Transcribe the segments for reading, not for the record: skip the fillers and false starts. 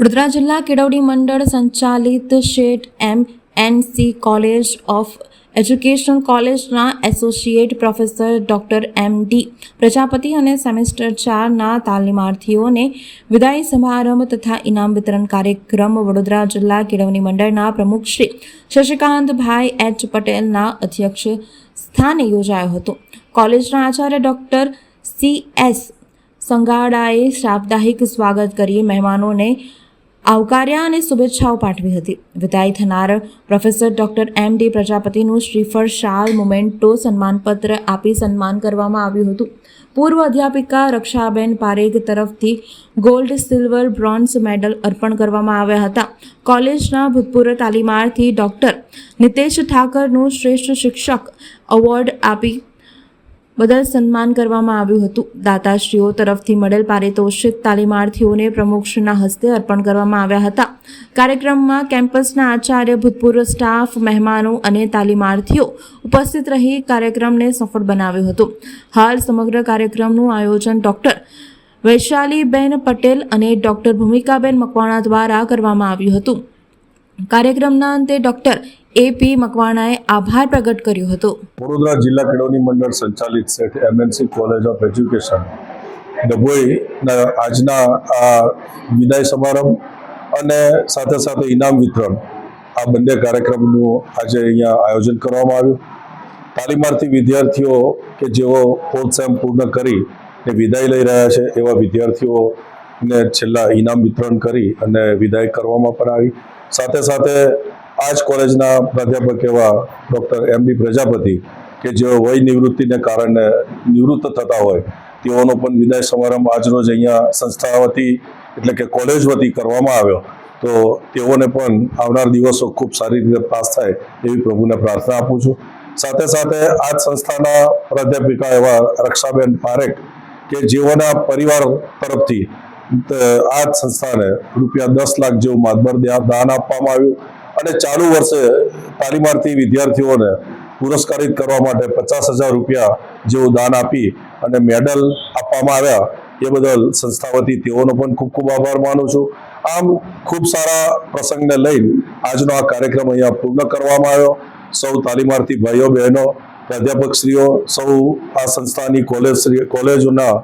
વડોદરા જિલ્લા કેળવણી મંડળ સંચાલિત શેઠ એમએનસી કોલેજ ઓફ એજ્યુકેશન કોલેજના એસોસિએટ પ્રોફેસર ડૉક્ટર એમ.ડી. પ્રજાપતિ અને સેમેસ્ટર 4ના તાલીમાર્થીઓને વિદાય સમારંભ તથા ઇનામ વિતરણ કાર્યક્રમ વડોદરા જિલ્લા કેળવણી મંડળના પ્રમુખ શ્રી શશિકાંતભાઈ એચ. પટેલના અધ્યક્ષ સ્થાને યોજાયો હતો. કોલેજના આચાર્ય ડૉક્ટર સી.એસ. સંગાડાએ સાપ્તાહિક સ્વાગત કરી મહેમાનોને આવકાર્યા અને શુભેચ્છાઓ પાઠવી હતી. વિદાય થનાર પ્રોફેસર ડૉક્ટર એમ.ડી. પ્રજાપતિનું શ્રીફળ, શાલ, મોમેન્ટો, સન્માનપત્ર આપી સન્માન કરવામાં આવ્યું હતું. પૂર્વ અધ્યાપિકા રક્ષાબેન પારેખ તરફથી ગોલ્ડ, સિલ્વર, બ્રોન્ઝ મેડલ અર્પણ કરવામાં આવ્યા હતા. કોલેજના ભૂતપૂર્વ તાલીમાર્થી ડૉક્ટર નિતેશ ઠાકરનું શ્રેષ્ઠ શિક્ષક એવોર્ડ આપી બદલ સન્માન કરવામાં આવ્યું હતું. દાતાશ્રીઓ તરફથી મળેલ પારિતોષિક તાલીમાર્થીઓને પ્રમુખશ્રીના હસ્તે અર્પણ કરવામાં આવ્યા હતા. કાર્યક્રમમાં કેમ્પસના આચાર્ય, ભૂતપૂર્વ સ્ટાફ, મહેમાનો અને તાલીમાર્થીઓ ઉપસ્થિત રહી કાર્યક્રમને સફળ બનાવ્યો હતો. હાલ સમગ્ર કાર્યક્રમનું આયોજન ડૉક્ટર વૈશાલીબેન પટેલ અને ડૉક્ટર ભૂમિકાબેન મકવાણા દ્વારા કરવામાં આવ્યું હતું. કાર્યક્રમના અંતે ડૉક્ટર એ.પી. મકવાણાએ આભાર પ્રગટ કર્યો હતો. વડોદરા જિલ્લા કેળવણી મંડળ સંચાલિત શેઠ એમએનસી કોલેજ ઓફ એજ્યુકેશન ડભોઈના આજના આ વિદાય સમારંભ અને સાથે સાથે ઇનામ વિતરણ, આ બંને કાર્યક્રમનું આજે અહીંયા આયોજન કરવામાં આવ્યું. તાલીમાર્થી વિદ્યાર્થીઓ કે જેઓ 4th સેમ પૂર્ણ કરી ને વિદાય લઈ રહ્યા છે એવા વિદ્યાર્થીઓને છેલ્લા ઇનામ વિતરણ કરી અને વિદાય કરવામાં પણ આવી. સાથે સાથે આ જ કોલેજના પ્રાધ્યાપક એવા ડૉક્ટર એમ.ડી. પ્રજાપતિ કે જેઓ વય નિવૃત્તિને કારણે નિવૃત્ત થતા હોય તેઓનો પણ વિદાય સમારંભ આજરોજ અહીંયા સંસ્થા વતી એટલે કે કોલેજ વતી કરવામાં આવ્યો. તો તેઓને પણ આવનાર દિવસો ખૂબ સારી રીતે પાસ થાય એવી પ્રભુને પ્રાર્થના આપું છું. સાથે સાથે આ જ સંસ્થાના પ્રાધ્યાપિકા એવા રક્ષાબેન પારેખ કે જેઓના પરિવાર તરફથી આ જ સંસ્થાને રૂપિયા 10 લાખ જેવું માતબર દાન આપવામાં આવ્યું અને ચાલુ વર્ષે તાલીમાર્થી વિદ્યાર્થીઓને પુરસ્કારિત કરવા માટે 50,000 રૂપિયા જેવું દાન આપી અને મેડલ આપવામાં આવ્યા. એ બદલ સંસ્થા વતી તેઓનો પણ ખૂબ ખૂબ આભાર માનું છું. આમ ખૂબ સારા પ્રસંગને લઈને આજનો આ કાર્યક્રમ અહીંયા પૂર્ણ કરવામાં આવ્યો. સૌ તાલીમાર્થી ભાઈઓ બહેનો, પ્રાધ્યાપકશ્રીઓ, સૌ આ સંસ્થાની કોલેજોના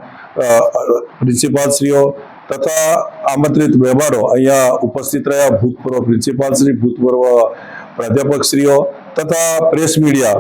પ્રિન્સિપાલશ્રીઓ તથા આમંત્રિત મહેમાનો અહીંયા ઉપસ્થિત રહ્યા, ભૂતપૂર્વ પ્રિન્સિપાલશ્રી, ભૂતપૂર્વ પ્રાધ્યાપકશ્રીઓ તથા પ્રેસ મીડિયા